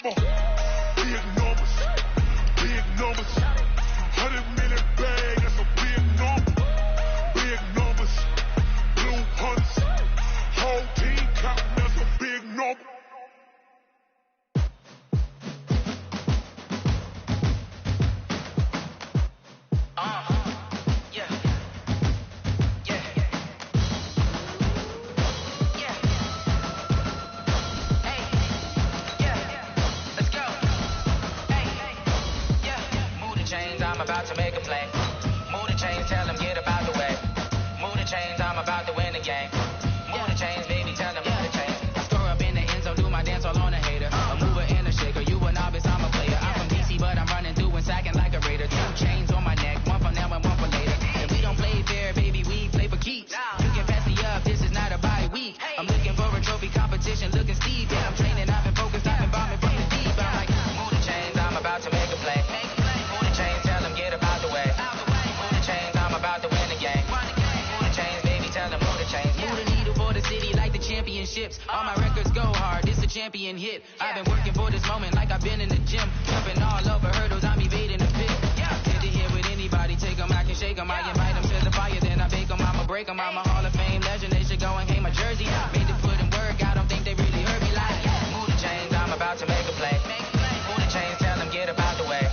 number. Big numbers. Big numbers. 100 million bag, that's a big number. Big numbers. Blue hunters. Whole team counting, that's a big number. About to make a play. Move the chains, tell them get about the way. Move the chains, I'm about to win the game. Move the chains, baby, tell them move the chains. I score up in the end zone, do my dance all on a hater. A mover and a shaker, you a novice, I'm a player. I'm from DC, but I'm running through and sacking like a raider. 2 chains on my neck, one for now and one for later. If we don't play fair, baby, we play for keeps. You can pass me up, this is not a bye week. I'm looking for a trophy competition, looking Steve. Yeah, I'm training, I've been focused, I've been bombing from the deep. I'm like, move the chains, I'm about to make a play. Move the chains, tell them get about the way. Move the chains, I'm about to win the game. Move the chains, baby, tell them move the chains. Move the needle for the city like the championships. All my records go hard, this a champion hit. I've been working for this moment like I've been in the gym. Jumping all over hurdles, I'm evading the pit. Hit to hit with anybody, take them, I can shake them. I invite them to the fire, then I bake them, I'ma break them. I'm a Hall of Fame legend, they should go and hang my jersey. Made to put in work, I don't think they really heard me like. Move the chains, I'm about to make a play. Move the chains, tell them get about the way.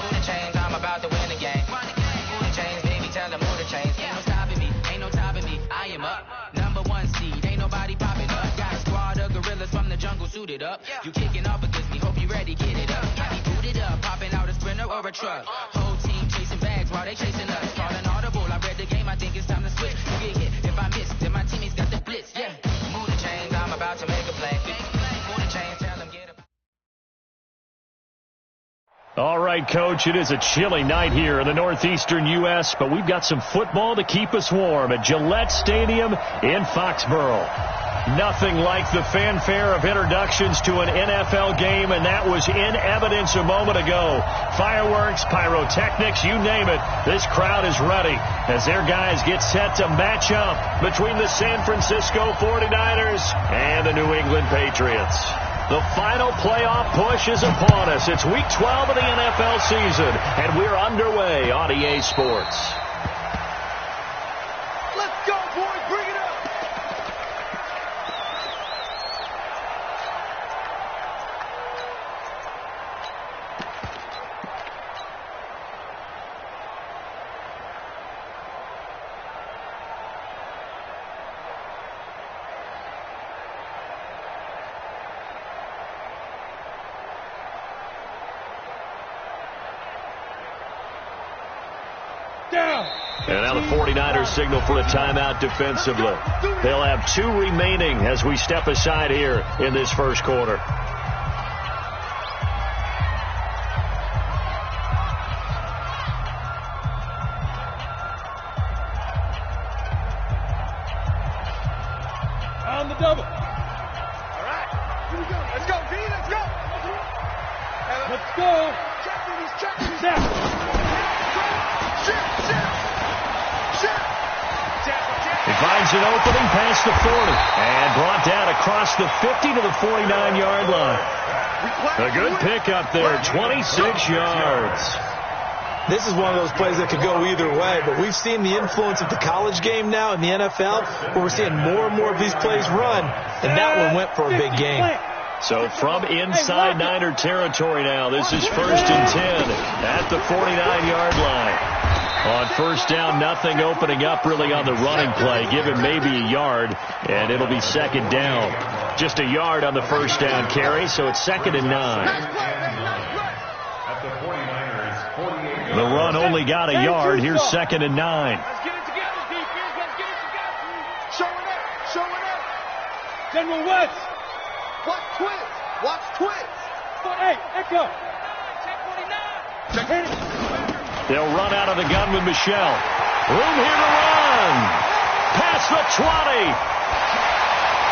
Move the chains, I'm about to win the game. Move the chains, baby, tell them move the chains. Ain't no stopping me, ain't no topping me. I am up, number 1 seed, ain't nobody popping up. Got a squad of gorillas from the jungle suited up. You kicking off against me, hope you ready, get it up. I be booted up, popping out a sprinter or a truck. Whole team chasing bags while they chasing us. Calling audible, I read the game, I think it's time to switch. You get hit, if I miss, then my teammates got the blitz. Yeah, move the chains, I'm about to make a play. Move the chains, tell them get up. All right, Coach, it is a chilly night here in the northeastern U.S., but we've got some football to keep us warm at Gillette Stadium in Foxborough. Nothing like the fanfare of introductions to an NFL game, and that was in evidence a moment ago. Fireworks, pyrotechnics, you name it. This crowd is ready as their guys get set to match up between the San Francisco 49ers and the New England Patriots. The final playoff push is upon us. It's Week 12 of the NFL season, and we're underway on EA Sports. Let's go, boys, bring it up. And now the 49ers signal for a timeout defensively. They'll have 2 remaining as we step aside here in this first quarter. On the double. All right. Here we go. Let's go, D. Let's go. Let's go. Checking. He's checking. Down. He finds an opening past the 40 and brought down across the 50 to the 49-yard line. A good pickup there, 26 yards. This is one of those plays that could go either way, but we've seen the influence of the college game now in the NFL, where we're seeing more and more of these plays run, and that one went for a big gain. So from inside Niner territory now, this is 1st and 10 at the 49-yard line. On first down, nothing opening up really on the running play. Give him maybe a yard, and it'll be 2nd down. Just a yard on the first down carry, so it's 2nd and 9. The run only got a yard. Here's 2nd and 9. Let's get it together, defense. Let's get it together. Showing up. Showing up. General West. Watch twins. Watch twins. Hey, echo. Check 49. They'll run out of the gun with Michelle. Room here to run. Past the 20.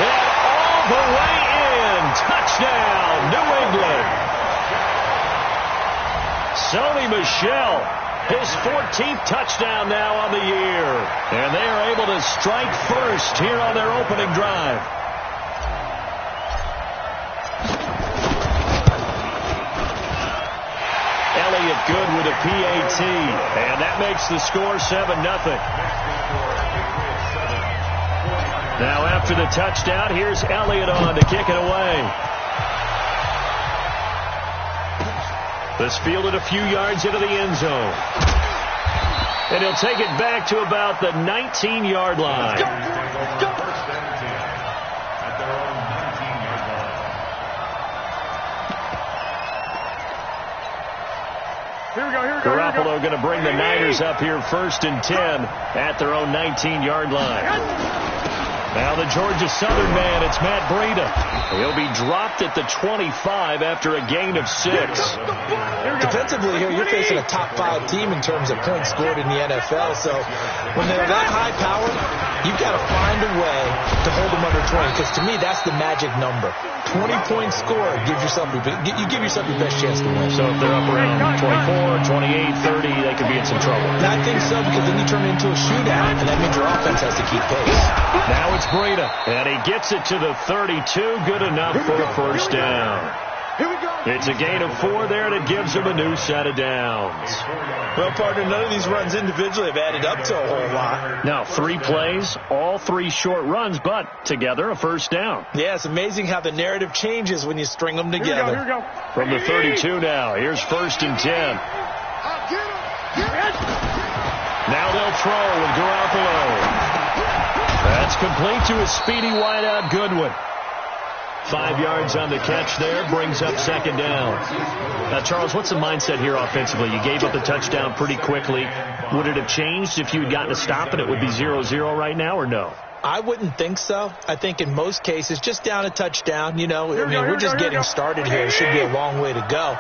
And all the way in. Touchdown, New England. Sony Michel, his 14th touchdown now on the year. And they are able to strike first here on their opening drive. good with a PAT. And that makes the score 7-0. Now after the touchdown, here's Elliott on to kick it away. This fielded a few yards into the end zone. And he'll take it back to about the 19-yard line. Garoppolo going to bring the Niners up here 1st and 10 at their own 19-yard line. Now the Georgia Southern man, it's Matt Breida. He'll be dropped at the 25 after a gain of 6. Defensively here, you're facing a top 5 team in terms of points scored in the NFL. So when they're that high powered, you've got to find a way to hold them under 20. Because to me, that's the magic number. 20-point score gives yourself you give yourself your best chance to win. So if they're up around 24, 28, 30, they could be in some trouble. And I think so, because then you turn it into a shootout, and that means your offense has to keep pace. Now it's Breida, and he gets it to the 32. Good enough for a first down. It's a gain of 4 there, and it gives him a new set of downs. Well, partner, none of these runs individually have added up to a whole lot. Now 3 plays, all 3 short runs, but together a first down. Yeah, it's amazing how the narrative changes when you string them together. Here we go. From the 32 now, here's 1st and 10. Now they'll throw with Garoppolo. That's complete to a speedy wideout Goodwin. 5 yards on the catch there, brings up 2nd down. Now, Charles, what's the mindset here offensively? You gave up the touchdown pretty quickly. Would it have changed if you had gotten a stop and it would be 0-0 right now, or no? I wouldn't think so. I think in most cases, just down a touchdown, I mean, we're just getting started here. It should be a long way to go.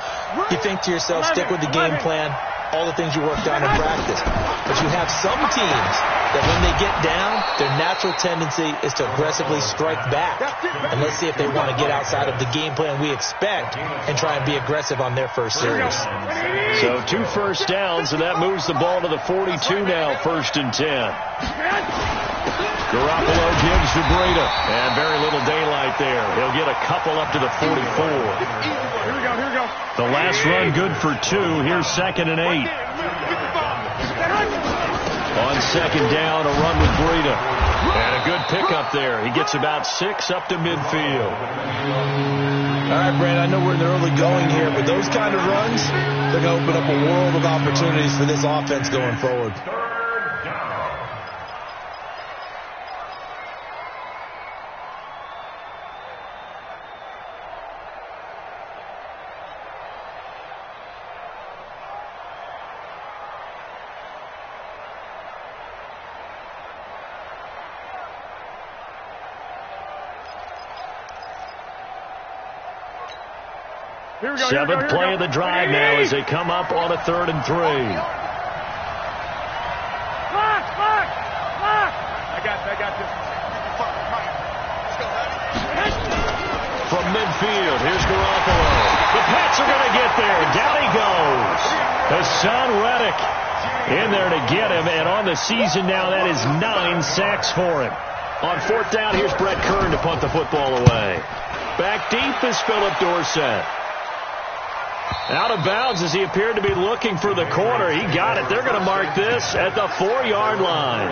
You think to yourself, stick with the game plan, all the things you worked on in practice. But you have some teams that when they get down, their natural tendency is to aggressively strike back. And let's see if they want to get outside of the game plan we expect and try and be aggressive on their first series. So 2 first downs, and that moves the ball to the 42 now, 1st and 10. Garoppolo gives to Breida, and very little daylight there. He'll get a couple up to the 44. Here we go. The last run good for 2. Here's 2nd and 8. On 2nd down, a run with Breida. And a good pickup there. He gets about 6 up to midfield. All right, Brandon, I know we're in the early going here, but those kind of runs, they're going to open up a world of opportunities for this offense going forward. Seventh play of the drive now as they come up on a 3rd and 3. I got this. From midfield, here's Garoppolo. The Pats are going to get there. Down he goes. Hassan Reddick in there to get him, and on the season now, that is 9 sacks for him. On 4th down, here's Brett Kern to punt the football away. Back deep is Philip Dorsett. Out of bounds as he appeared to be looking for the corner. He got it. They're going to mark this at the 4-yard line.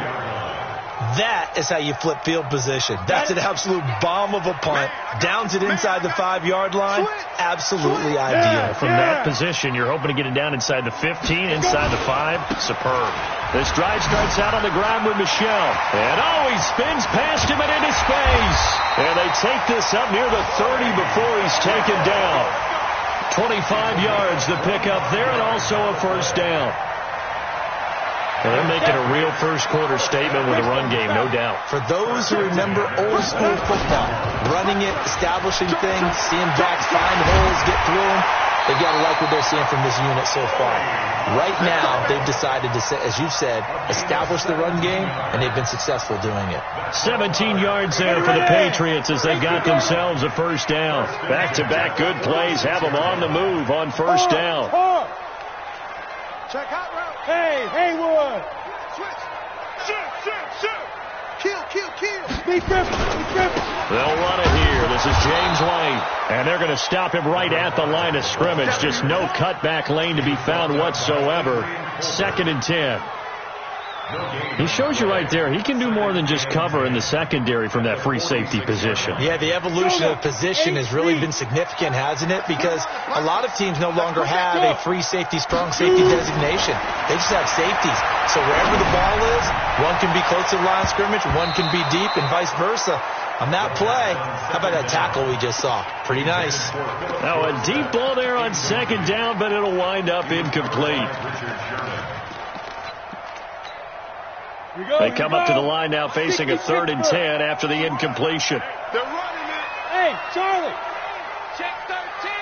That is how you flip field position. That's an absolute bomb of a punt. Downs it inside the 5-yard line. Absolutely ideal. From that position, you're hoping to get it down inside the 15, inside the 5. Superb. This drive starts out on the ground with Michel. And he spins past him and into space. And they take this up near the 30 before he's taken down. 25 yards the pickup there, and also a first down. And they're making a real first-quarter statement with the run game, no doubt. For those who remember old-school football, running it, establishing things, seeing backs find holes, get through them, they've got to like what they're seeing from this unit so far. Right now, they've decided to, as you've said, establish the run game, and they've been successful doing it. 17 yards there for the Patriots as they've got themselves a first down. Back-to-back good plays have them on the move on first down. Check out route. Hey, Haywood. Switch. Shoot. Kill. Be careful. They'll run it here. The This is James Lane. And they're going to stop him right at the line of scrimmage. Just no cutback lane to be found whatsoever. 2nd and 10. He shows you right there, he can do more than just cover in the secondary from that free safety position. Yeah, the evolution of position has really been significant, hasn't it? Because a lot of teams no longer have a free safety, strong safety designation. They just have safeties. So wherever the ball is, one can be close to the line of scrimmage, one can be deep, and vice versa. On that play, how about that tackle we just saw? Pretty nice. Now a deep ball there on 2nd down, but it'll wind up incomplete. They come up to the line now facing a 3rd and 10 after the incompletion. They're running it. Hey, Charlie. Check 13.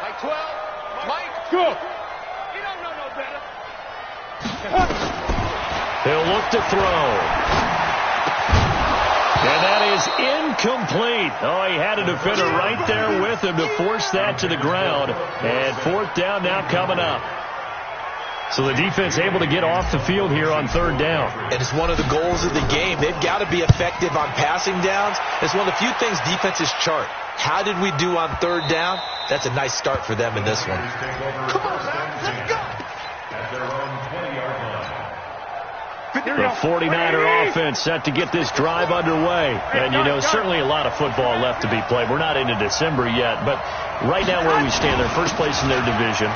Mike 12. Mike. Go. You don't know no better. He'll look to throw. And that is incomplete. Oh, he had a defender right there with him to force that to the ground. And 4th down now coming up. So the defense able to get off the field here on 3rd down. And it's one of the goals of the game. They've got to be effective on passing downs. It's one of the few things defenses chart. How did we do on 3rd down? That's a nice start for them in this one. Come on, let's go. The 49er offense set to get this drive underway. And, you know, certainly a lot of football left to be played. We're not into December yet, but right now where we stand, they're first place in their division.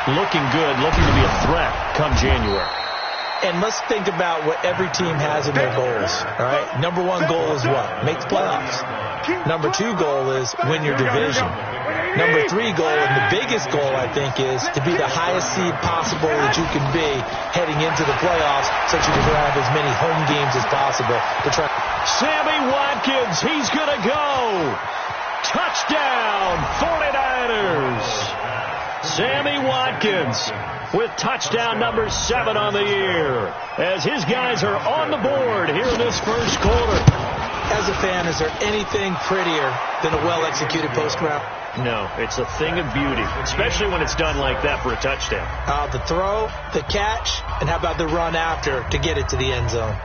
Looking good, looking to be a threat come January. And let's think about what every team has in their goals. All right, number 1 goal is what? Make the playoffs. Number 2 goal is win your division. Number 3 goal, and the biggest goal, I think, is to be the highest seed possible that you can be heading into the playoffs, so that you can have as many home games as possible to try. Sammy Watkins, he's going to go. Touchdown, 49ers. Sammy Watkins with touchdown number 7 on the year as his guys are on the board here in this first quarter. As a fan, is there anything prettier than a well-executed post route? No, it's a thing of beauty, especially when it's done like that for a touchdown. The throw, the catch, and how about the run after to get it to the end zone?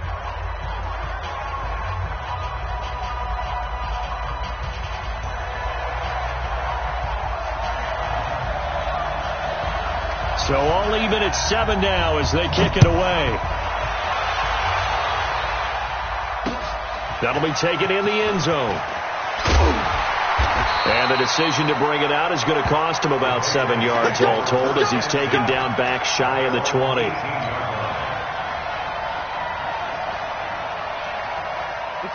So all even at 7 now as they kick it away. That'll be taken in the end zone. And the decision to bring it out is going to cost him about 7 yards all told as he's taken down back shy of the 20.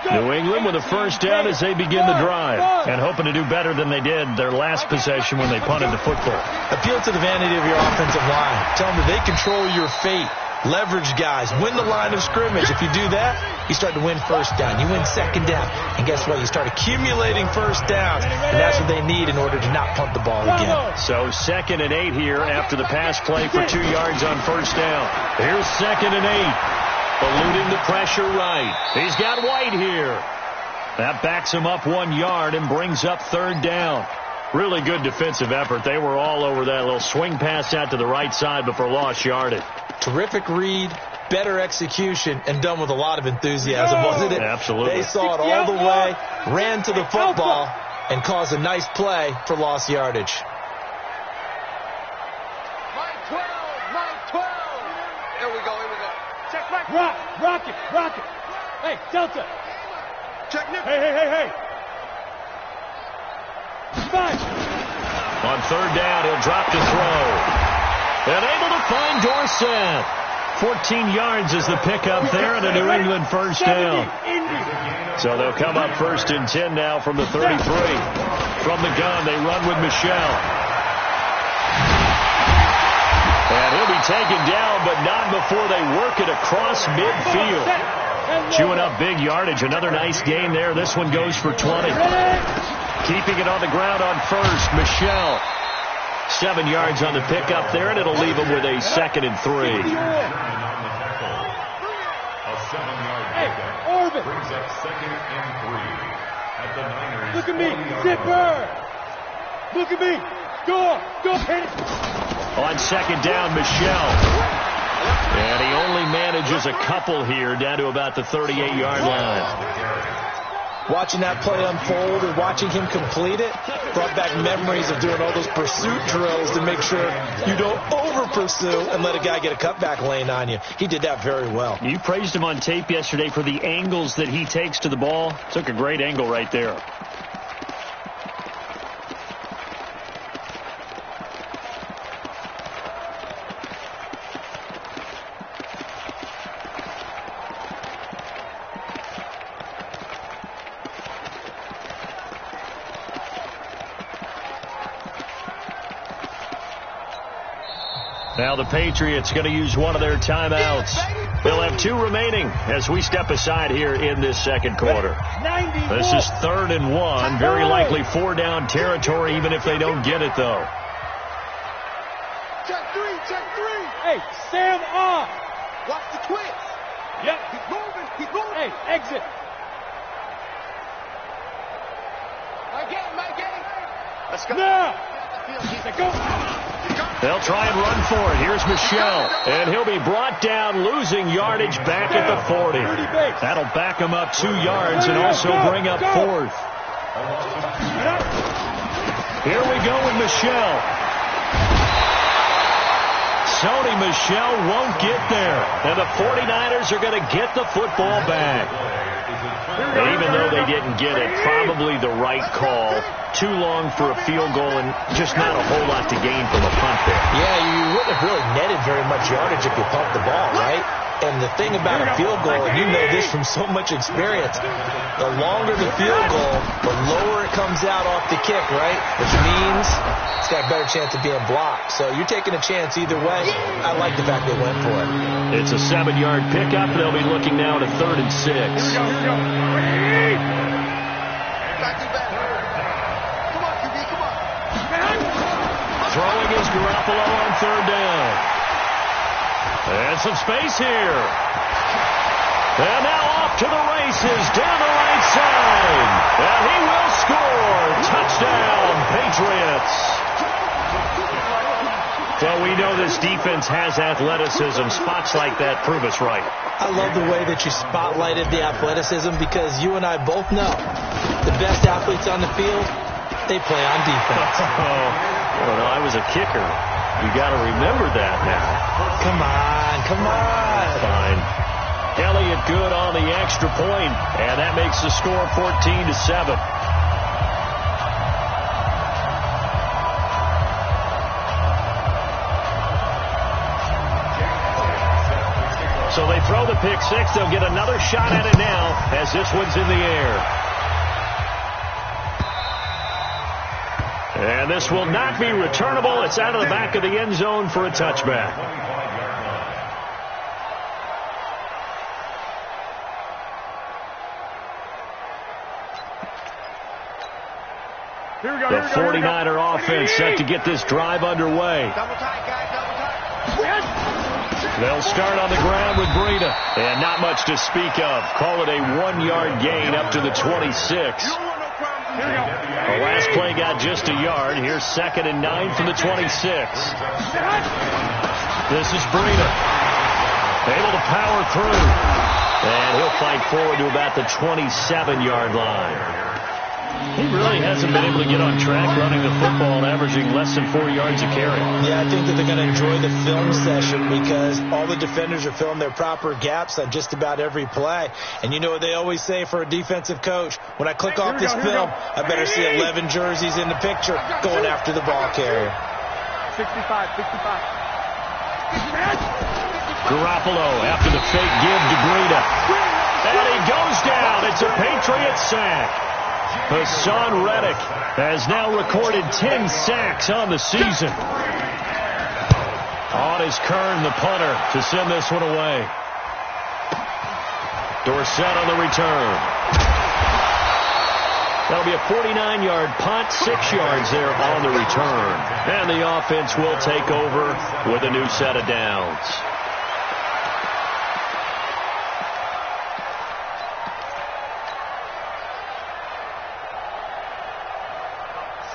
New England with a first down as they begin the drive and hoping to do better than they did their last possession when they punted the football. Appeal to the vanity of your offensive line. Tell them that they control your fate. Leverage guys. Win the line of scrimmage. If you do that, you start to win first down. You win 2nd down. And guess what? You start accumulating first downs. And that's what they need in order to not punt the ball again. So 2nd and 8 here after the pass play for 2 yards on first down. Here's 2nd and 8. Eluding the pressure right. He's got White here. That backs him up 1 yard and brings up 3rd down. Really good defensive effort. They were all over that little swing pass out to the right side before lost yardage. Terrific read, better execution, and done with a lot of enthusiasm, wasn't it? Absolutely. They saw it all the way, ran to the football, and caused a nice play for lost yardage. Mike 12. Mike 12. Here we go. Check Mike. Rocket. Hey, Delta. Check Nick. Hey. 5. On 3rd down, he'll drop to throw. And able to find Dorsett. 14 yards is the pickup there and a New England first down. So they'll come up 1st and 10 now from the 33. From the gun, they run with Michelle. And he'll be taken down, but not before they work it across midfield. Chewing up big yardage. Another nice gain there. This one goes for 20. Keeping it on the ground on 1st, Michelle. 7 yards on the pickup there, and it'll leave him with a 2nd and 3. A 7-yard pickup brings up 2nd and 3 at the Niners. Look at me, Zipper. Look at me. Go, hit it. On 2nd down, Michelle. And he only manages a couple here down to about the 38-yard line. Watching that play unfold and watching him complete it brought back memories of doing all those pursuit drills to make sure you don't over-pursue and let a guy get a cutback lane on you. He did that very well. You praised him on tape yesterday for the angles that he takes to the ball. Took a great angle right there. Now the Patriots going to use one of their timeouts. They'll have 2 remaining as we step aside here in this second quarter. This is 3rd and 1. Very likely 4-down territory, even if they don't get it, though. Check 3, check 3. Hey, Sam off. Watch the twist. Yep. Keep moving, keep moving. Hey, exit. My game. Let's go. Now. Let's go. They'll try and run for it. Here's Michelle, and he'll be brought down, losing yardage back at the 40. That'll back him up 2 yards and also bring up 4th. Here we go with Michelle. Sony Michel won't get there, and the 49ers are going to get the football back. Even though they didn't get it, probably the right call. Too long for a field goal and just not a whole lot to gain from a punt there. Yeah, you wouldn't have really netted very much yardage if you pumped the ball, right? And the thing about a field goal, and you know this from so much experience, the longer the field goal, the lower it comes out off the kick, right? Which means it's got a better chance of being blocked. So you're taking a chance either way. I like the fact they went for it. It's a 7-yard pickup. They'll be looking now to 3rd and 6. Throwing is Garoppolo on 3rd down. And some space here. And now off to the races down the right side. And he will score. Touchdown, Patriots. So we know this defense has athleticism. Spots like that prove us right. I love the way that you spotlighted the athleticism because you and I both know the best athletes on the field, they play on defense. Well, I was a kicker. You got to remember that now. Come on. Fine. Elliott good on the extra point, and that makes the score 14-7. So they throw the pick 6. They'll get another shot at it now as this one's in the air. And this will not be returnable. It's out of the back of the end zone for a touchback. The 49er offense set to get this drive underway. They'll start on the ground with Breida. And not much to speak of. Call it a 1-yard gain up to the 26. The last play got just a yard. Here's 2nd and 9 from the 26. This is Breida. Able to power through. And he'll fight forward to about the 27-yard line. He really hasn't been able to get on track running the football and averaging less than 4 yards a carry. Yeah, I think that they're going to enjoy the film session because all the defenders are filling their proper gaps on just about every play. And you know what they always say for a defensive coach? When I click off this film, I better see 11 jerseys in the picture going after the ball carrier. 65. Garoppolo after the fake give to Breida. And he goes down. It's a Patriot sack. Hassan Reddick has now recorded 10 sacks on the season. On is Kern, the punter, to send this one away. Dorsett on the return. That'll be a 49-yard punt, 6 yards there on the return. And the offense will take over with a new set of downs.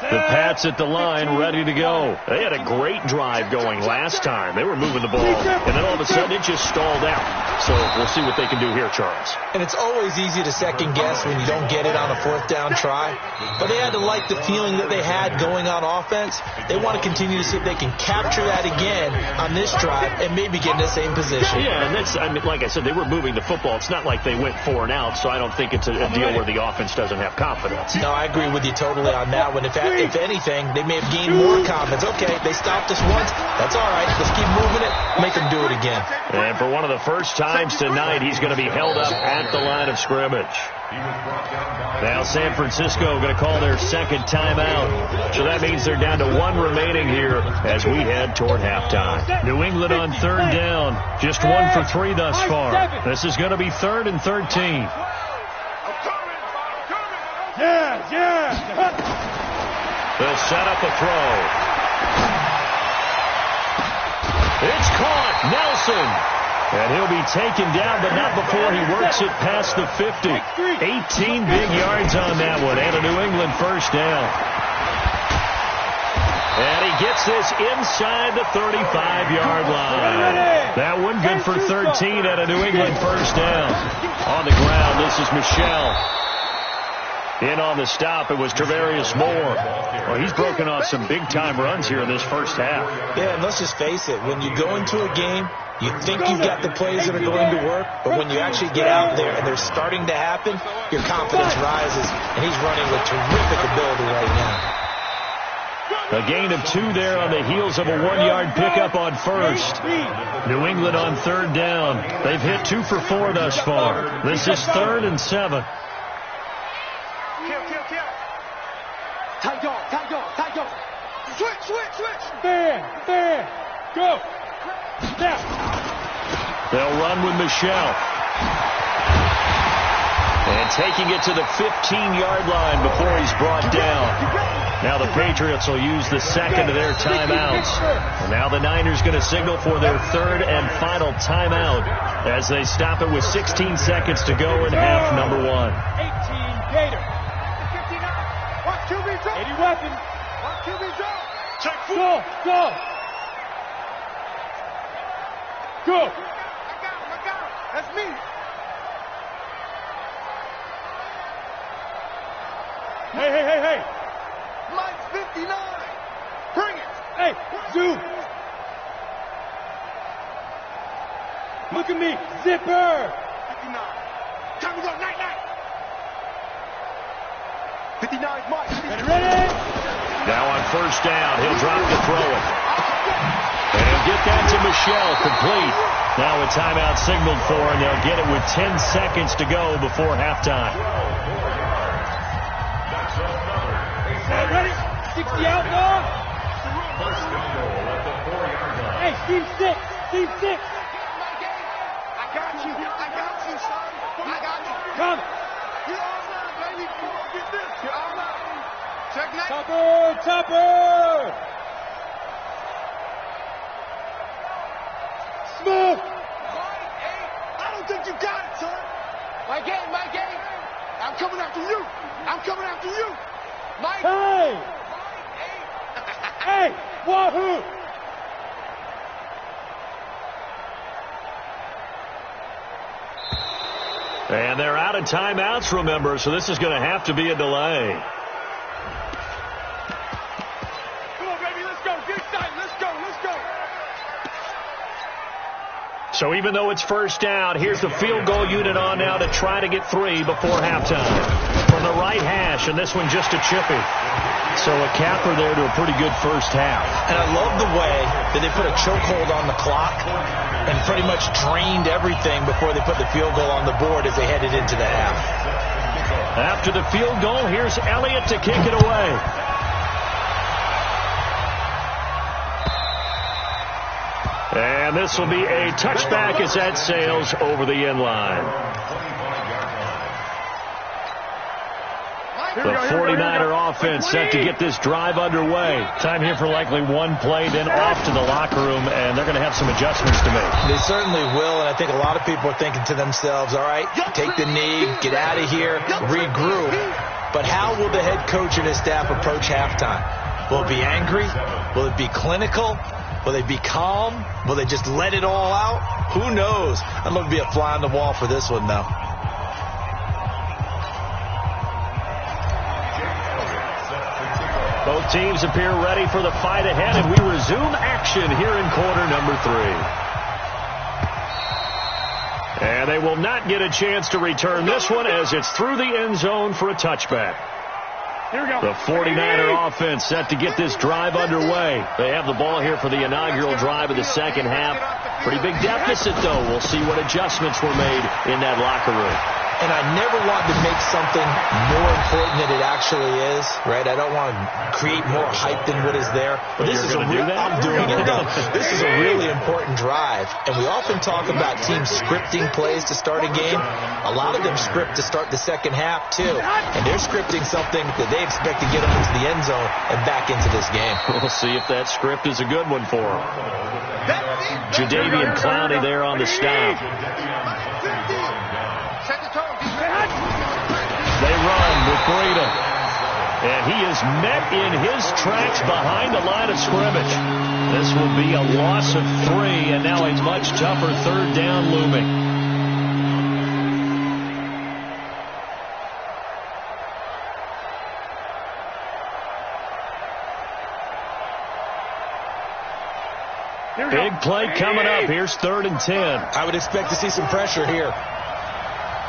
The Pats at the line, ready to go. They had a great drive going last time. They were moving the ball, and then all of a sudden it just stalled out. So we'll see what they can do here, Charles. And it's always easy to second guess when you don't get it on a fourth down try. But they had to like the feeling that they had going on offense. They want to continue to see if they can capture that again on this drive and maybe get in the same position. Yeah, and that's, I mean, like I said, they were moving the football. It's not like they went 4 and out, so I don't think it's a deal where the offense doesn't have confidence. No, I agree with you totally on that one. If anything, they may have gained more confidence. Okay, they stopped us once. That's all right. Let's keep moving it. Make them do it again. And for one of the first times tonight, he's going to be held up at the line of scrimmage. Now San Francisco going to call their second timeout. So that means they're down to 1 remaining here as we head toward halftime. New England on 3rd down. Just 1 for 3 thus far. This is going to be 3rd and 13. They'll set up a throw. It's caught. Nelson. And he'll be taken down, but not before he works it past the 50. 18 big yards on that one, and a New England first down. And he gets this inside the 35-yard line. That one good for 13 and a New England first down. On the ground, this is Michelle. In on the stop, it was Travarius Moore. Well, he's broken off some big-time runs here in this first half. Yeah, and let's just face it. When you go into a game, you think you've got the plays that are going to work, but when you actually get out there and they're starting to happen, your confidence rises, and he's running with terrific ability right now. A gain of 2 there on the heels of a 1-yard pickup on first. New England on 3rd down. They've hit 2 for 4 thus far. This is 3rd and 7. Tight go. Switch. There. Go. Now. They'll run with Michelle. And taking it to the 15-yard line before he's brought down. Now the Patriots will use the second of their timeouts. And now the Niners going to signal for their 3rd and final timeout as they stop it with 16 seconds to go in half number 1. 18 Gator. 80 weapon. Check 4. Go. I got him. That's me. Hey. Mike's 59. Bring it. Hey, zoom. Look at me. Zipper. 59. Time to go. Night. 59 Mike. Ready? Now on first down, he'll drop to throw it. And he'll get that to Michelle, complete. Now a timeout signaled for, and they'll get it with 10 seconds to go before halftime. Ready? 60 out now. Hey, team 6. I got you, son. I got you. Come. You're all right, baby. Get this. You're all right. Check next. Topper. Smoke. I don't think you got it, son. My game. I'm coming after you. Mike. Hey, wahoo. And they're out of timeouts, remember, so this is going to have to be a delay. Come on, baby, let's go. Get excited. Let's go. So even though it's first down, here's the field goal unit on now to try to get 3 before halftime. From the right hash, and this one just a chippy. So a capper there to a pretty good first half. And I love the way that they put a chokehold on the clock and pretty much drained everything before they put the field goal on the board as they headed into the half. After the field goal, here's Elliott to kick it away. And this will be a touchback as that sails over the end line. The 49er offense set to get this drive underway. Time here for likely one play, then off to the locker room, and they're going to have some adjustments to make. They certainly will, and I think a lot of people are thinking to themselves, all right, take the knee, get out of here, regroup. But how will the head coach and his staff approach halftime? Will it be angry? Will it be clinical? Will they be calm? Will they just let it all out? Who knows? I'd love to be a fly on the wall for this one, though. Both teams appear ready for the fight ahead, and we resume action here in quarter number 3. And they will not get a chance to return this one as it's through the end zone for a touchback. Here we go. The 49er offense set to get this drive underway. They have the ball here for the inaugural drive of the second half. Pretty big deficit, though. We'll see what adjustments were made in that locker room. And I never want to make something more important than it actually is, right? I don't want to create more hype than what is there. But this is I'm doing it. No, this is a really important drive. And we often talk about teams scripting plays to start a game. A lot of them script to start the second half, too. And they're scripting something that they expect to get them into the end zone and back into this game. We'll see if that script is a good one for them. Jadeveon Clowney there on the stop. They run with Breida. And he is met in his tracks behind the line of scrimmage. This will be a loss of 3, and now a much tougher third down looming. Big play coming up. Here's 3rd and 10. I would expect to see some pressure here.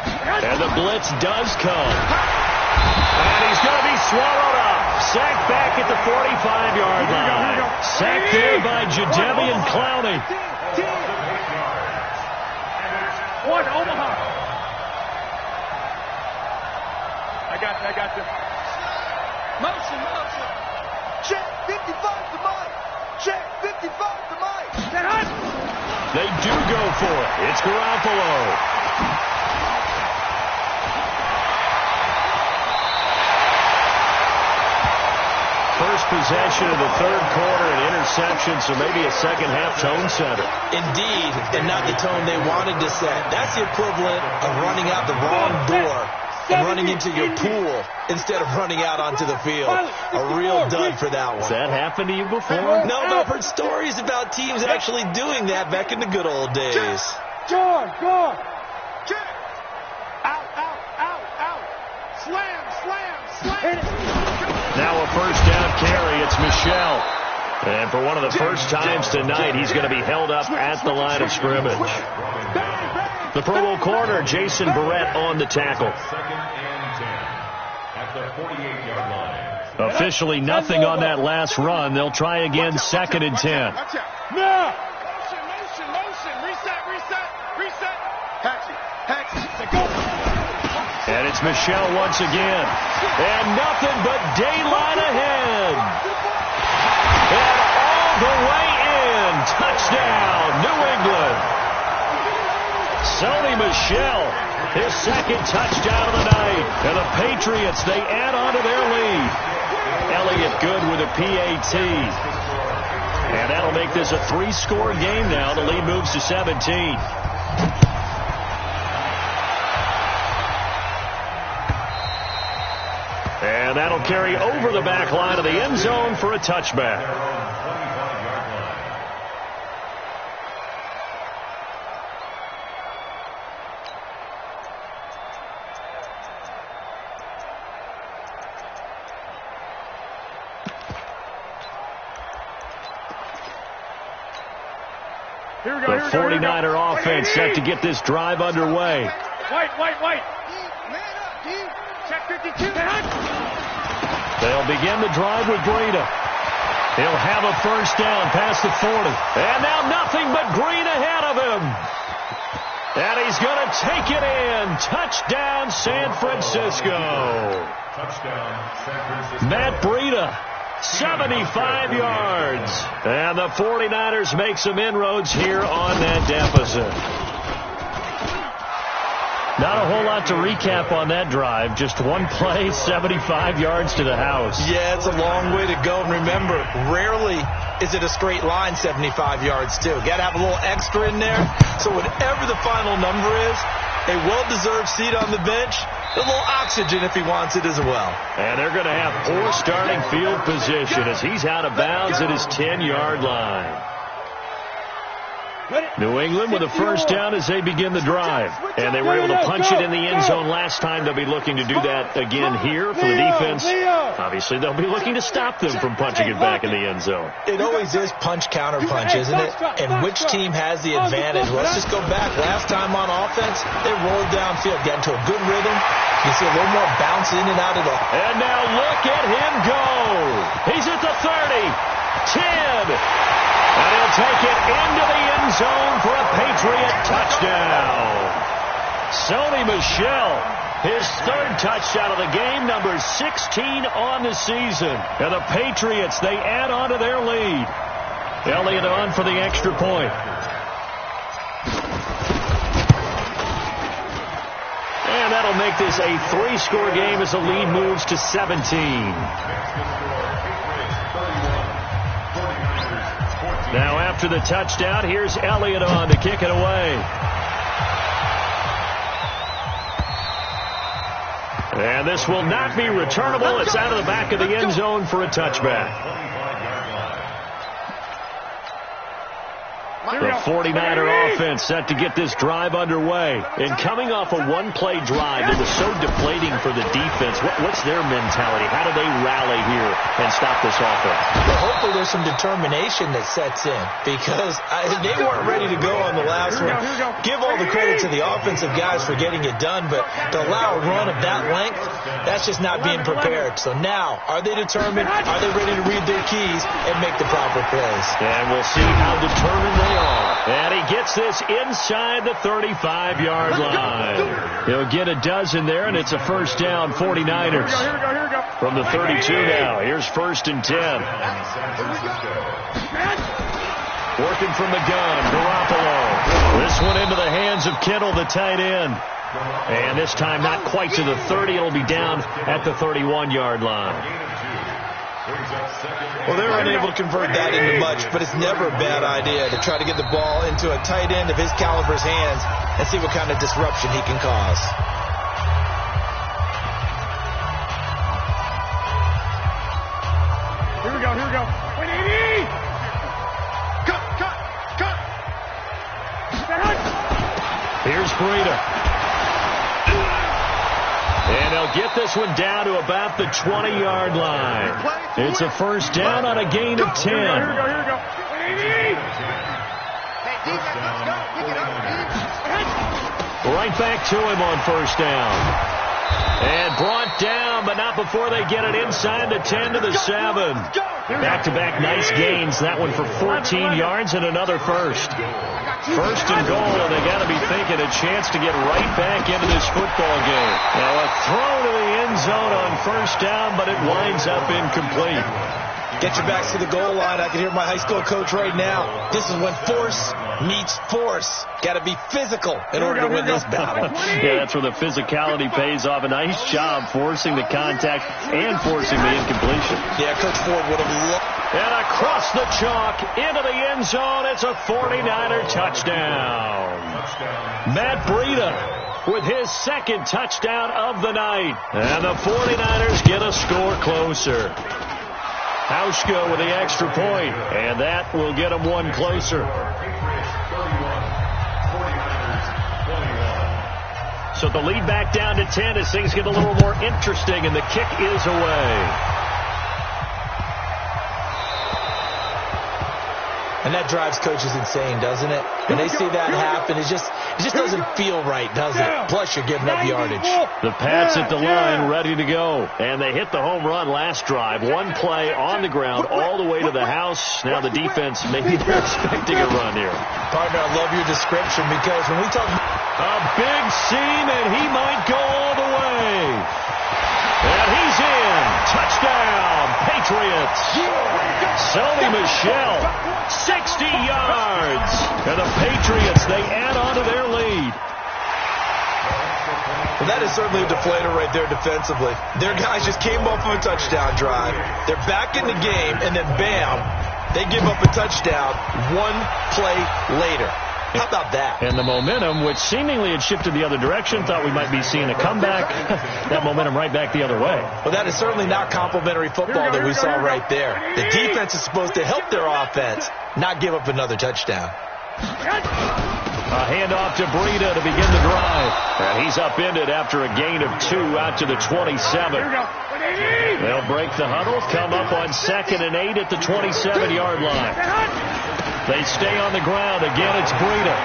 And the blitz does come. And he's going to be swallowed up. Sacked back at the 45-yard line. Sacked there by Jadeveon Clowney. One, Omaha. I got you. Motion. Check 55 to Mike. Check 55 to Mike. They do go for it. It's Garoppolo. First possession of the third quarter, an interception, so maybe a second-half tone setter. Indeed, and not the tone they wanted to set. That's the equivalent of running out the wrong door and running into your pool instead of running out onto the field. A real dud for that one. Has that happened to you before? No, but I've heard stories about teams actually doing that back in the good old days. Go. Check. Out. Slam. Now a first down carry. It's Michel. And for one of the first times tonight, he's going to be held up at the line of scrimmage. The Pro Bowl corner, Jason Barrett, on the tackle. Officially nothing on that last run. They'll try again, 2nd and 10. Motion. Reset. Hatchie. Go. And it's Michel once again. And nothing but daylight ahead. And all the way in. Touchdown, New England. Sony Michel, his 2nd touchdown of the night. And the Patriots, they add on to their lead. Elliott good with a PAT. And that'll make this a 3-score game now. The lead moves to 17. And that'll carry over the back line of the end zone for a touchback. Here we go. The 49er offense set to get this drive underway. White. Man up, D. Check 52. They'll begin the drive with Breida. He'll have a first down past the 40. And now nothing but green ahead of him. And he's going to take it in. Touchdown, San Francisco. Matt Breida, 75 yards. And the 49ers make some inroads here on that deficit. Not a whole lot to recap on that drive. Just one play, 75 yards to the house. Yeah, it's a long way to go. And remember, rarely is it a straight line 75 yards, too. Got to have a little extra in there. So whatever the final number is, a well-deserved seat on the bench, A little oxygen if he wants it as well. And they're going to have poor starting field position as he's out of bounds at his 10-yard line. New England with a first down as they begin the drive. And they were able to punch it in the end zone last time. They'll be looking to do that again here for the defense. Obviously, they'll be looking to stop them from punching it back in the end zone. It always is punch-counter-punch, isn't it? And which team has the advantage? Well, let's just go back. Last time on offense, they rolled downfield, got into a good rhythm. You see a little more bounce in and out of the... And now look at him go. He's at the 30, 10... And he'll take it into the end zone for a Patriot touchdown. Sony Michel, his third touchdown of the game, number 16 on the season. And the Patriots, they add on to their lead. Elliott on for the extra point. And that'll make this a 3-score game as the lead moves to 17. Now after the touchdown, here's Elliott on to kick it away. And this will not be returnable. It's out of the back of the end zone for a touchback. The 49er offense set to get this drive underway. And coming off a one-play drive that was so deflating for the defense, what's their mentality? How do they rally here and stop this offense? Well, hopefully there's some determination that sets in because they weren't ready to go on the last one. Give all the credit to the offensive guys for getting it done, but to allow a run of that length, that's just not being prepared. So now, are they determined? Are they ready to read their keys and make the proper plays? And we'll see how determined they are. And he gets this inside the 35-yard line. He'll get a dozen there, and it's a first down, 49ers. From the 32 now. Here's 1st and 10. Working from the gun, Garoppolo. This one into the hands of Kittle, the tight end. And this time not quite to the 30. It'll be down at the 31-yard line. Well, they were unable to convert that into much, but it's never a bad idea to try to get the ball into a tight end of his caliber's hands and see what kind of disruption he can cause. Here we go. 180! Cut! Here's Breida. And they'll get this one down to about the 20-yard line. It's a first down on a gain of 10. Here we go. Right back to him on first down. And brought down, but not before they get it inside the 10 to the 7. Back-to-back nice gains. That one for 14 yards and another first. First and goal, and they got to be thinking a chance to get right back into this football game. Now a throw to the end zone on first down, but it winds up incomplete. Get your backs to the goal line. I can hear my high school coach right now. This is when force meets force. Got to be physical in order to win this battle. Yeah, that's where the physicality pays off. A nice job forcing the contact and forcing the incompletion. Yeah, Coach Ford would have loved. And across the chalk into the end zone. It's a 49er touchdown. Matt Breida with his second touchdown of the night. And the 49ers get a score closer. Hauschka with the extra point, and that will get them one closer. So the lead back down to 10 as things get a little more interesting, and the kick is away. And that drives coaches insane, doesn't it? When they see that happen, it just doesn't feel right, does it? Plus, you're giving up yardage. The Pats at the line, ready to go. And they hit the home run last drive. One play on the ground all the way to the house. Now the defense, maybe they're expecting a run here. Partner, I love your description because when we talk... A big seam, and he might go all the way. And he's in. Touchdown, Patriots. Sony Michel, 60 yards. And the Patriots, they add on to their lead. Well, that is certainly a deflator right there defensively. Their guys just came off of a touchdown drive. They're back in the game, and then bam, they give up a touchdown one play later. How about that? And the momentum, which seemingly had shifted the other direction, thought we might be seeing a comeback. That momentum right back the other way. Well, that is certainly not complimentary football that we saw right there. The defense is supposed to help their offense, not give up another touchdown. A handoff to Breida to begin the drive. And he's upended after a gain of 2 out to the 27. They'll break the huddle, come up on 2nd and 8 at the 27-yard line. They stay on the ground. Again, it's Breida.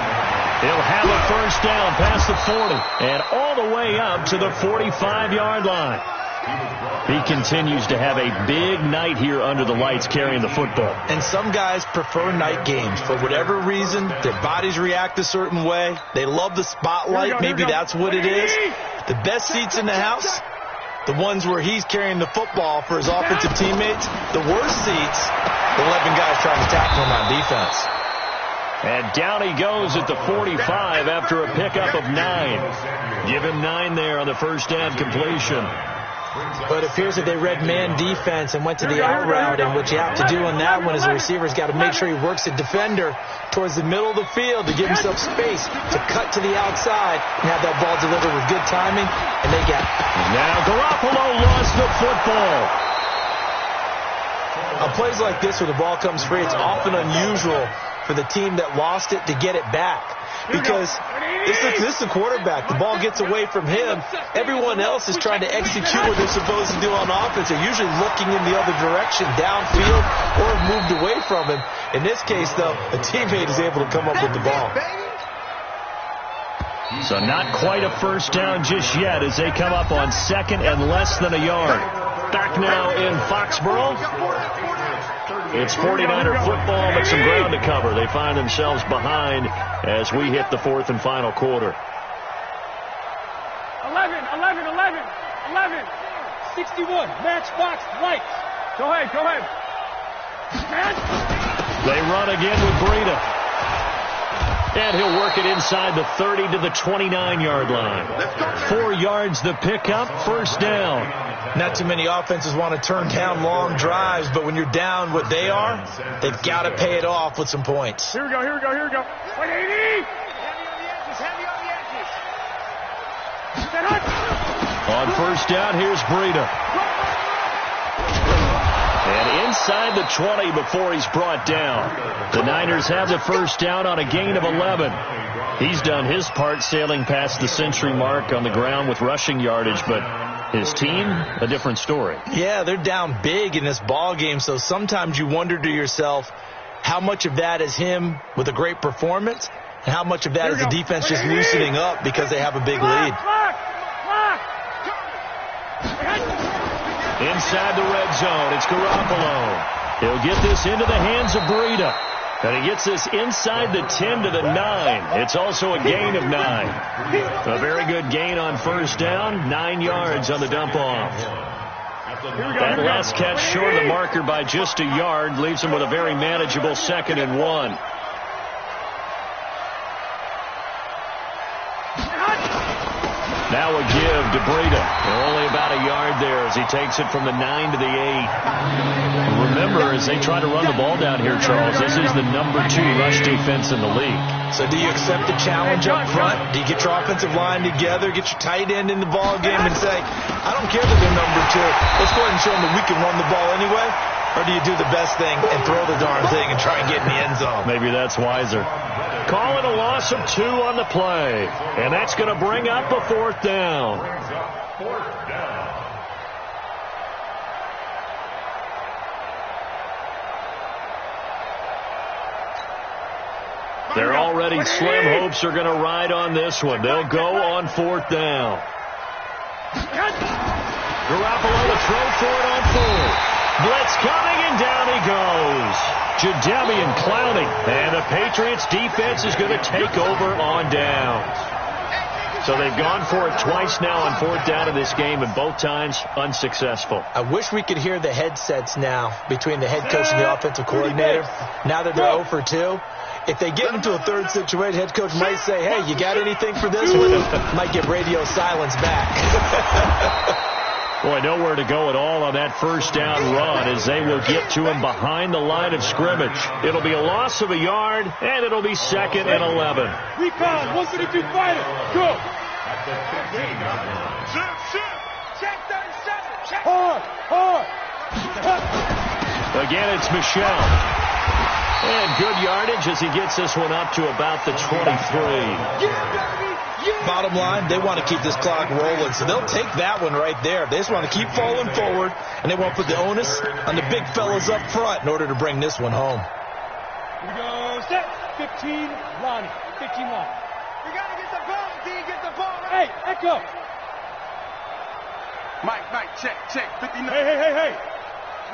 He'll have a first down past the 40 and all the way up to the 45-yard line. He continues to have a big night here under the lights carrying the football. And some guys prefer night games. For whatever reason, their bodies react a certain way. They love the spotlight. Maybe that's what it is. The best seats in the house, the ones where he's carrying the football for his offensive teammates. The worst seats, the 11 guys trying to tackle him on defense. And down he goes at the 45 after a pickup of 9. Give him 9 there on the first down completion. But it appears that they read man defense and went to the out route, and what you have to do on that one is the receiver's got to make sure he works the defender towards the middle of the field to give himself space to cut to the outside and have that ball delivered with good timing, and they get it. Now Garoppolo lost the football. On plays like this where the ball comes free, it's often unusual for the team that lost it to get it back. Because this is the quarterback. The ball gets away from him. Everyone else is trying to execute what they're supposed to do on offense. They're usually looking in the other direction, downfield, or have moved away from him. In this case, though, a teammate is able to come up with the ball. So not quite a first down just yet as they come up on 2nd and less than a yard. Back now in Foxborough. It's 49er football, but some ground to cover. They find themselves behind as we hit the 4th and final quarter. 11, 61, matchbox, lights. Go ahead. They run again with Breida. And he'll work it inside the 30 to the 29-yard line. 4 yards the pickup, first down. Not too many offenses want to turn down long drives, but when you're down what they are, they've got to pay it off with some points. Here we go. 180. Heavy on the edges. On first down, here's Breida. And inside the 20 before he's brought down. The Niners have the first down on a gain of 11. He's done his part sailing past the century mark on the ground with rushing yardage, but his team, a different story. Yeah, they're down big in this ball game, so sometimes you wonder to yourself how much of that is him with a great performance and how much of that is the defense just loosening up because they have a big lead. Inside the red zone, it's Garoppolo. He'll get this into the hands of Breida. And he gets this inside the 10 to the 9. It's also a gain of 9. A very good gain on first down. 9 yards on the dump-off. That last catch short of the marker by just a yard leaves him with a very manageable 2nd and 1. Now a give to Breida. Only about a yard there as he takes it from the 9 to the 8. Remember, as they try to run the ball down here, Charles, this is the number 2 rush defense in the league. So do you accept the challenge up front? Do you get your offensive line together, get your tight end in the ball game and say, I don't care that they're number 2. Let's go ahead and show them that we can run the ball anyway? Or do you do the best thing and throw the darn thing and try and get in the end zone? Maybe that's wiser. Call it a loss of 2 on the play. And that's going to bring up a 4th down. Their already slim hopes are going to ride on this one. They'll go on 4th down. Garoppolo to throw for it on 4th. Blitz coming, and down he goes. Jadeveon Clowney. And the Patriots defense is going to take over on downs. So they've gone for it twice now on 4th down in this game, and both times unsuccessful. I wish we could hear the headsets now between the head coach and the offensive coordinator. Now that they're 0 for 2. If they get into a third situation, head coach might say, hey, you got anything for this one? Might get radio silence back. Boy, nowhere to go at all on that first down run as they will get to him behind the line of scrimmage. It'll be a loss of a yard, and it'll be 2nd and 11. Recon, 152 fighter. Go. Check 37. Check. Hard. Again, it's Michel. And good yardage as he gets this one up to about the 23. Bottom line, they want to keep this clock rolling, so they'll take that one right there. They just want to keep falling forward, and they want to put the onus on the big fellas up front in order to bring this one home. Here we go. Set. 15, Lonnie. 15, Lonnie. We got to get the ball, D. Get the ball right. Hey, Echo. Mike, check. 59. Hey.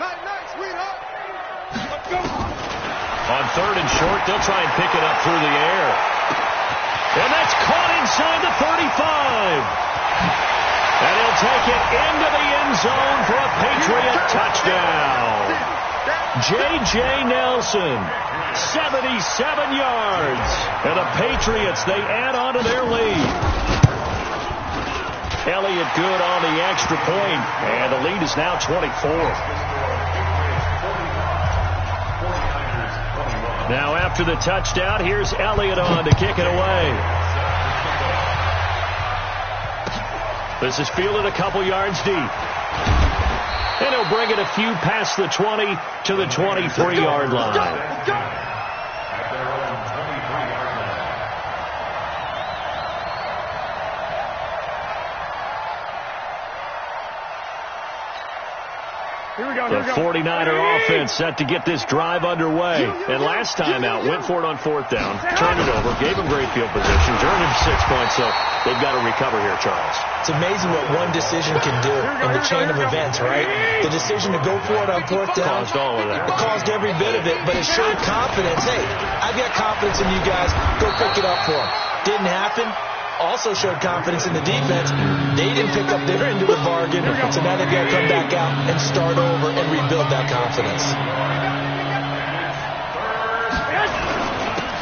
Night, sweetheart. Let's go. On 3rd and short, they'll try and pick it up through the air. And that's caught inside the 35. And he'll take it into the end zone for a Patriot touchdown. J.J. Nelson, 77 yards. And the Patriots, they add on to their lead. Elliott good on the extra point, and the lead is now 24. Now after the touchdown, here's Elliott on to kick it away. This is fielded a couple yards deep. And he'll bring it a few past the 20 to the 23-yard line. The 49er offense set to get this drive underway. And last time out, went for it on 4th down, turned it over, gave him great field position, turned him 6 points, so they've got to recover here, Charles. It's amazing what one decision can do in the chain of events, right? The decision to go for it on 4th down, caused all of that. It caused every bit of it, but it showed confidence. Hey, I've got confidence in you guys. Go pick it up for them. Didn't happen. Also showed confidence in the defense. They didn't pick up their end of the bargain, so now they've got to come back out and start over and rebuild that confidence.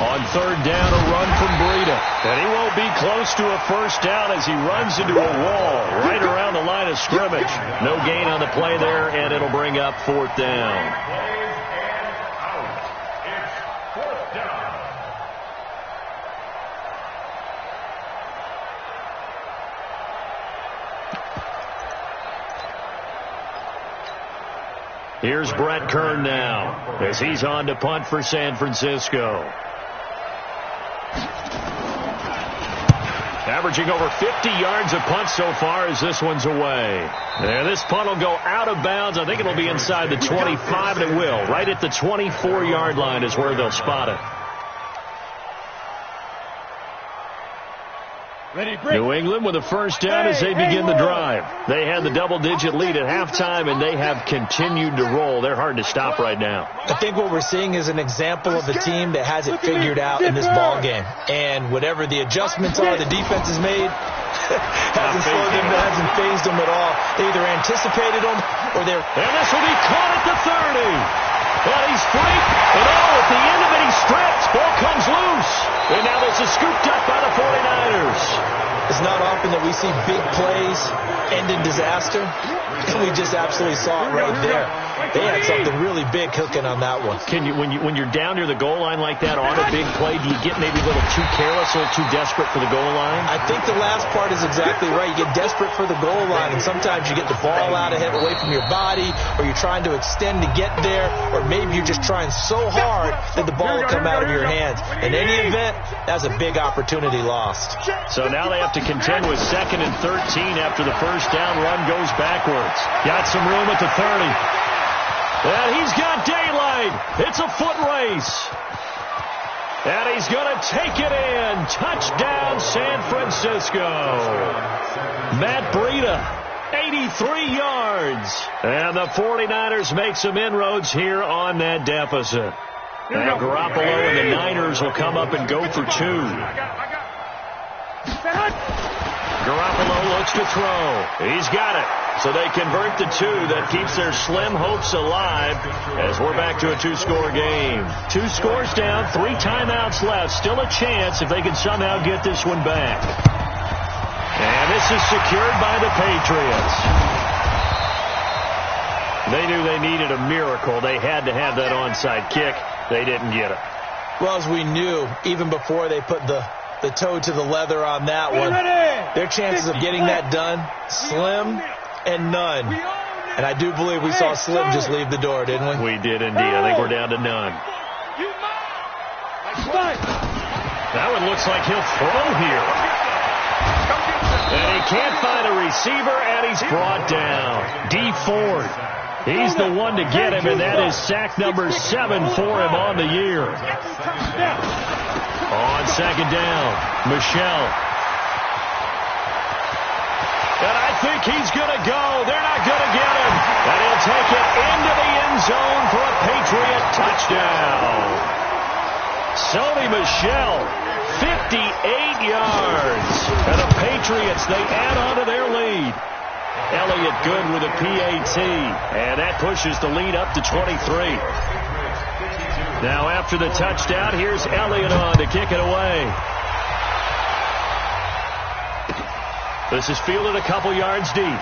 On 3rd down, a run from Breida. And he won't be close to a first down as he runs into a wall right around the line of scrimmage. No gain on the play there, and it'll bring up 4th down. Here's Brett Kern now as he's on to punt for San Francisco. Averaging over 50 yards a punt so far as this one's away. And this punt will go out of bounds. I think it'll be inside the 25, and it will. Right at the 24-yard line is where they'll spot it. New England with a first down as they begin the drive. They had the double-digit lead at halftime, and they have continued to roll. They're hard to stop right now. I think what we're seeing is an example of a team that has it figured out in this ball game. And whatever the adjustments are the defense has made, hasn't slowed them, hasn't phased them at all. They either anticipated them or they're... And this will be caught at the 30. And he's free. And at the end of it, he strips. Ball comes loose. And now this is scooped up by the 49ers. It's not often that we see big plays end in disaster. And we just absolutely saw it right there. They had something really big cooking on that one. Can you, when you're down near the goal line like that on a big play, do you get maybe a little too careless, a little too desperate for the goal line? I think the last part is exactly right. You get desperate for the goal line, and sometimes you get the ball out ahead away from your body, or you're trying to extend to get there, or maybe you're just trying so hard that the ball will come out of your hands. In any event, that's a big opportunity lost. So now they have to contend with 2nd and 13 after the first down run goes backwards. Got some room at the 30. And he's got daylight. It's a foot race. And he's going to take it in. Touchdown, San Francisco. Matt Breida, 83 yards. And the 49ers make some inroads here on that deficit. Now Garoppolo and the Niners will come up and go for 2. Garoppolo looks to throw. He's got it. So they convert the 2. That keeps their slim hopes alive as we're back to a 2-score game. 2 scores down, 3 timeouts left. Still a chance if they can somehow get this one back. And this is secured by the Patriots. They knew they needed a miracle. They had to have that onside kick. They didn't get it. Well, as we knew, even before they put the toe to the leather on that one, their chances of getting that done, slim and none. And I do believe we saw Slim just leave the door, didn't we? We did indeed. I think we're down to none. That one looks like he'll throw here. And he can't find a receiver, and he's brought down. D. Ford. He's the one to get him, and that is sack number 7 for him on the year. On second down, Michelle. And I think he's going to go. They're not going to get him. And he'll take it into the end zone for a Patriot touchdown. Sony Michel, 58 yards. And the Patriots, they add on to their lead. Elliott Good with a PAT. And that pushes the lead up to 23. Now after the touchdown, here's Elliott on to kick it away. This is fielded a couple yards deep.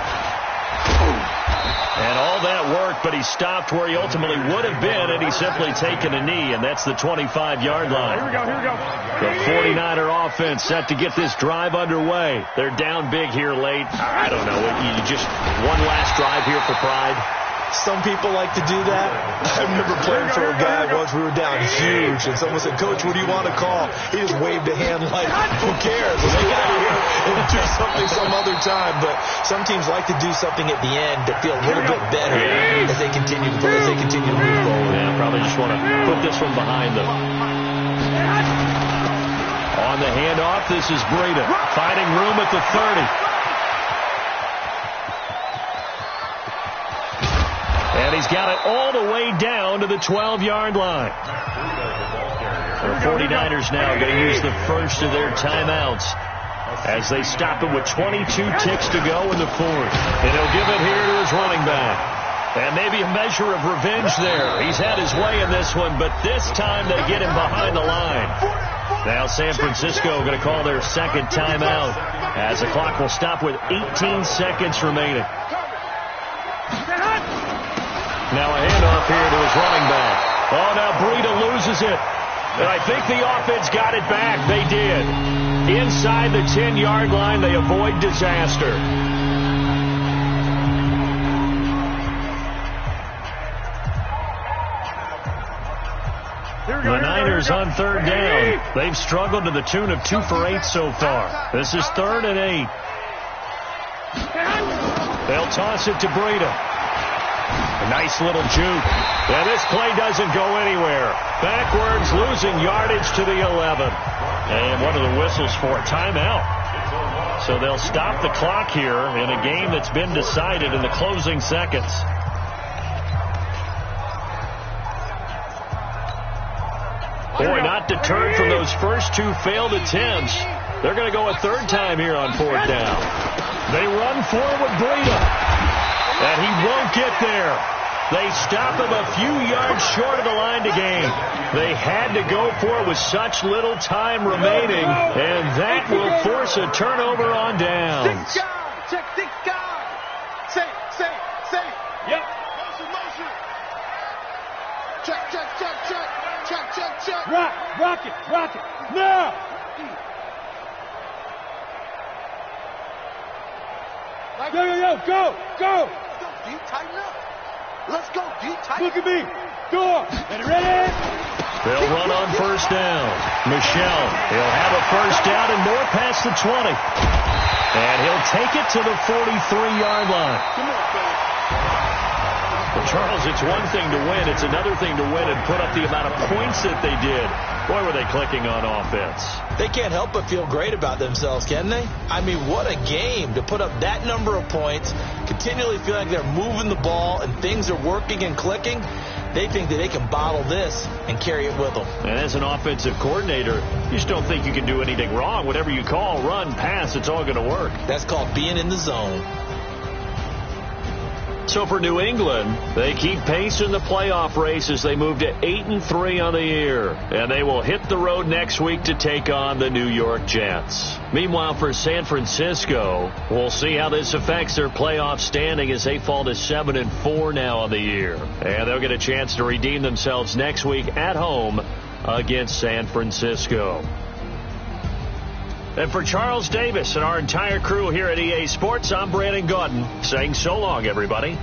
And all that work, but he stopped where he ultimately would have been, and he's simply taken a knee, and that's the 25-yard line. Here we go. The 49er offense set to get this drive underway. They're down big here late. I don't know. You just one last drive here for pride. Some people like to do that. I remember playing for a guy once. We were down huge, and someone said, "Coach, what do you want to call?" He just waved a hand like, "Who cares? Let's get out of here and do something some other time." But some teams like to do something at the end to feel a little bit better as they continue to move forward. Yeah, probably just want to put this one behind them. On the handoff, this is Breida finding room at the 30. And he's got it all the way down to the 12-yard line. The 49ers now going to use the first of their timeouts as they stop it with 22 ticks to go in the fourth. And he'll give it here to his running back. And maybe a measure of revenge there. He's had his way in this one, but this time they get him behind the line. Now San Francisco going to call their second timeout as the clock will stop with 18 seconds remaining. Now a handoff here to his running back. Oh, now Breida loses it. And I think the offense got it back. They did. Inside the 10-yard line, they avoid disaster. The Niners on third down. They've struggled to the tune of 2 for 8 so far. This is 3rd and 8. They'll toss it to Breida. A nice little juke. And this play doesn't go anywhere. Backwards, losing yardage to the 11. And one of the whistles for a timeout. So they'll stop the clock here in a game that's been decided in the closing seconds. Boy, not deterred from those first 2 failed attempts. They're going to go a third time here on 4th down. They run forward, Breida. And he won't get there. They stop him a few yards short of the line to gain. They had to go for it with such little time remaining, and that will force a turnover on downs. Check. Safe. Yep. Motion. Check. Rock it. Now. Go. Deep, tighten up. Let's go, deep, tighten up. Look at me. Door. And ready? They'll run on first down. Michel, he'll have a first down and more past the 20. And he'll take it to the 43-yard line. Come on, fellas. Well, Charles, it's one thing to win. It's another thing to win and put up the amount of points that they did. Boy, were they clicking on offense. They can't help but feel great about themselves, can they? I mean, what a game to put up that number of points, continually feel like they're moving the ball and things are working and clicking. They think that they can bottle this and carry it with them. And as an offensive coordinator, you just don't think you can do anything wrong. Whatever you call, run, pass, it's all going to work. That's called being in the zone. So for New England, they keep pace in the playoff race as they move to 8-3 on the year. And they will hit the road next week to take on the New York Jets. Meanwhile, for San Francisco, we'll see how this affects their playoff standing as they fall to 7-4 now on the year. And they'll get a chance to redeem themselves next week at home against San Francisco. And for Charles Davis and our entire crew here at EA Sports, I'm Brandon Gaudin saying so long, everybody.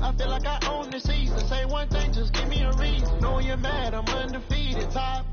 I feel like I own the season. Say one thing, just give me a reason. Knowing you're mad, I'm undefeated. Top